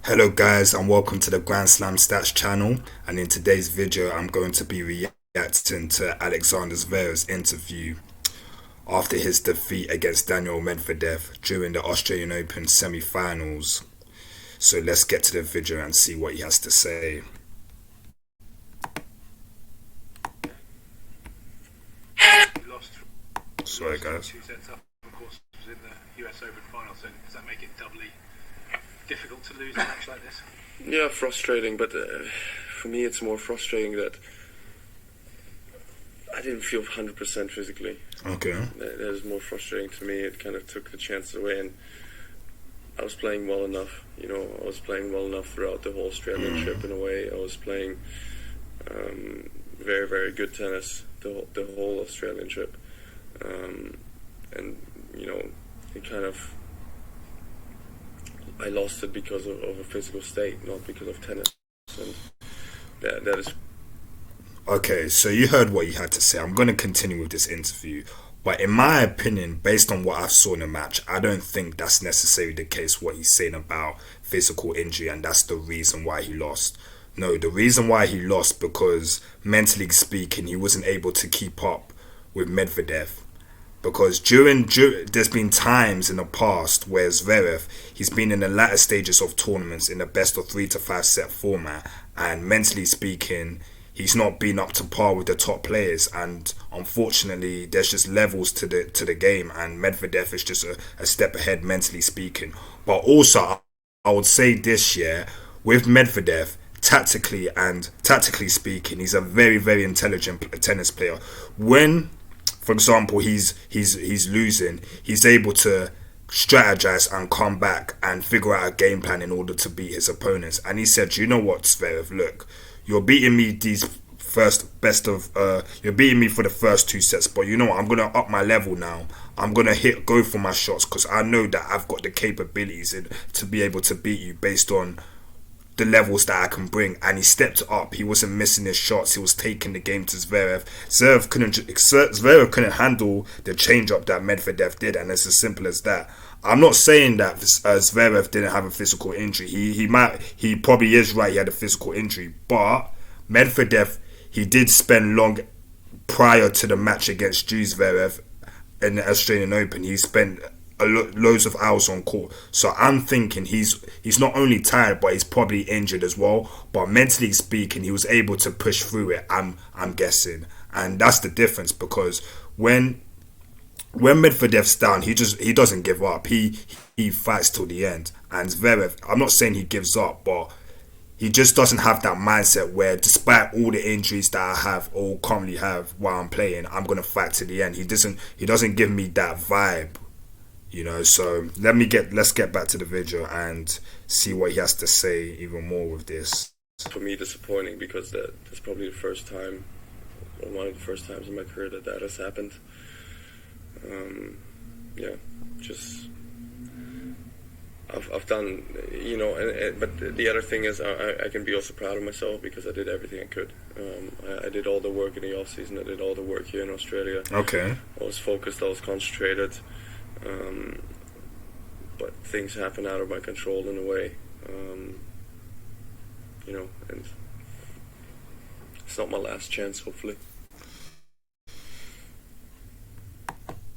Hello guys and welcome to the Grand Slam Stats channel, and in today's video I'm going to be reacting to Alexander Zverev's interview after his defeat against Daniel Medvedev during the Australian Open semi-finals. So let's get to the video and see what he has to say. Sorry guys. Two sets up, of course, was in the US Open final, so does that make it doubly difficult to lose a match like this? Yeah, frustrating, but for me it's more frustrating that I didn't feel 100% physically. Okay. That is more frustrating to me. It kind of took the chances away, and I was playing well enough. I was playing well enough throughout the whole Australian trip in a way. I was playing very, very good tennis the whole Australian trip. And it kind of, I lost it because of a physical state, not because of tennis. And that is. Okay, so you heard what he had to say. I'm going to continue with this interview. But in my opinion, based on what I saw in the match, I don't think that's necessarily the case, what he's saying about physical injury, and that's the reason why he lost. No, the reason why he lost because, mentally speaking, he wasn't able to keep up with Medvedev. Because there's been times in the past where Zverev, he's been in the latter stages of tournaments in the best of 3 to 5 set format, and mentally speaking, he's not been up to par with the top players. And unfortunately, there's just levels to the game, and Medvedev is just a step ahead mentally speaking. But also, I would say this year with Medvedev, tactically speaking, he's a very, very intelligent tennis player. When, for example, he's losing, he's able to strategize and come back and figure out a game plan in order to beat his opponents. And he said, you know what, Zverev, look, you're beating me you're beating me for the first 2 sets, but you know what, I'm going to up my level now. I'm going to go for my shots because I know that I've got the capabilities to be able to beat you based on the levels that I can bring. And he stepped up. He wasn't missing his shots. He was taking the game to Zverev. Zverev couldn't handle the change up that Medvedev did, and it's as simple as that. I'm not saying that Zverev didn't have a physical injury. He probably is right. He had a physical injury, but Medvedev, he did spend long prior to the match against Zverev in the Australian Open. He spent loads of hours on court. So I'm thinking he's not only tired, but he's probably injured as well. But mentally speaking, he was able to push through it, I'm guessing. And that's the difference, because when Medvedev's down, he doesn't give up. He fights till the end. And Zverev, I'm not saying he gives up, but he just doesn't have that mindset where, despite all the injuries that I have or currently have while I'm playing, I'm gonna fight to the end. He doesn't give me that vibe. So let's get back to the video and see what he has to say even more with this. For me, disappointing, because that's probably the first time, or one of the first times in my career that has happened. Just I've done, but the other thing is I can be also proud of myself because I did everything I could. I did all the work in the off season. I did all the work here in Australia. Okay. I was focused. I was concentrated. But things happen out of my control in a way, and it's not my last chance, hopefully.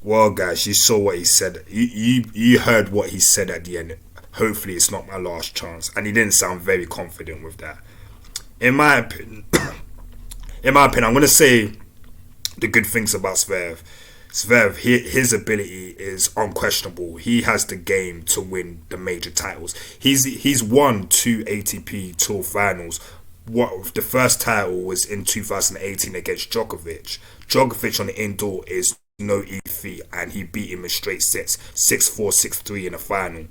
Well, guys, you saw what he said. You heard what he said at the end. Hopefully, it's not my last chance, and he didn't sound very confident with that. In my opinion, I'm going to say the good things about Zverev. Zverev, his ability is unquestionable. He has the game to win the major titles. He's won 2 ATP Tour finals. The first title was in 2018 against Djokovic. Djokovic on the indoor is no easy feat, and he beat him in straight sets, 6-4, 6-3 in the final.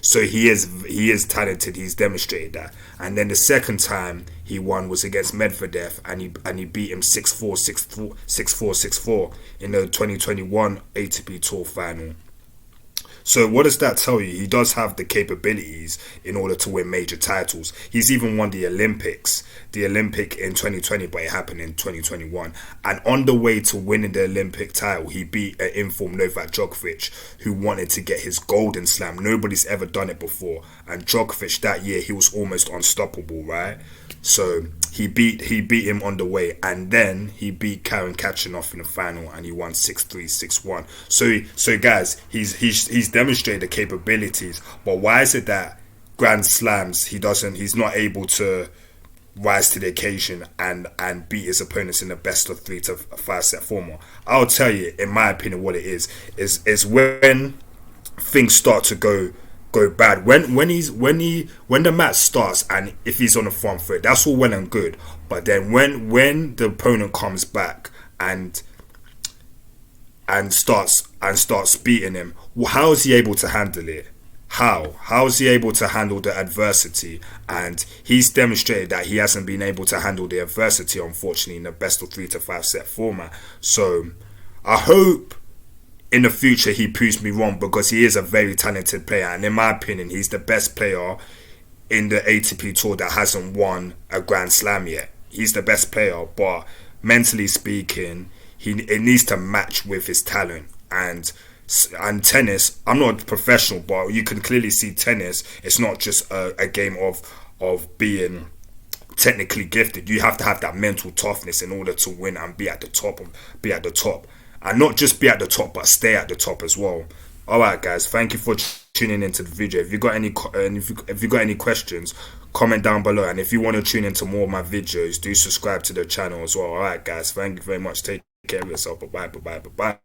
So he is talented. He's demonstrated that. And then the second time he won was against Medvedev, and he beat him 6-4, 6-4, 6-4, 6-4 in the 2021 ATP Tour final. So what does that tell you? He does have the capabilities in order to win major titles. He's even won the Olympic in 2020, but it happened in 2021. And on the way to winning the Olympic title, he beat an informed Novak Djokovic, who wanted to get his golden slam. Nobody's ever done it before. And Djokovic that year, he was almost unstoppable, right? So he beat him on the way, and then he beat Karen Khachanov in the final, and he won 6-3, 6-1. So guys, he's demonstrated the capabilities, but why is it that Grand Slams he's not able to rise to the occasion and beat his opponents in the best of 3 to 5 set format? I'll tell you, in my opinion, what it is when things start to go bad. When the match starts, and if he's on the front foot, that's all well and good. But then when the opponent comes back and starts beating him, how is he able to handle it? How is he able to handle the adversity? And he's demonstrated that he hasn't been able to handle the adversity, unfortunately, in the best of 3 to 5 set format. So I hope in the future he proves me wrong, because he is a very talented player, and in my opinion, he's the best player in the ATP Tour that hasn't won a Grand Slam yet. He's the best player, but mentally speaking, it needs to match with his talent. And tennis, I'm not a professional, but you can clearly see tennis, it's not just a game of being technically gifted. You have to have that mental toughness in order to win and be at the top. And not just be at the top, but stay at the top as well. Alright guys, thank you for tuning into the video. If you got any questions, comment down below. And if you want to tune into more of my videos, do subscribe to the channel as well. Alright guys, thank you very much. Take care of yourself. Bye bye.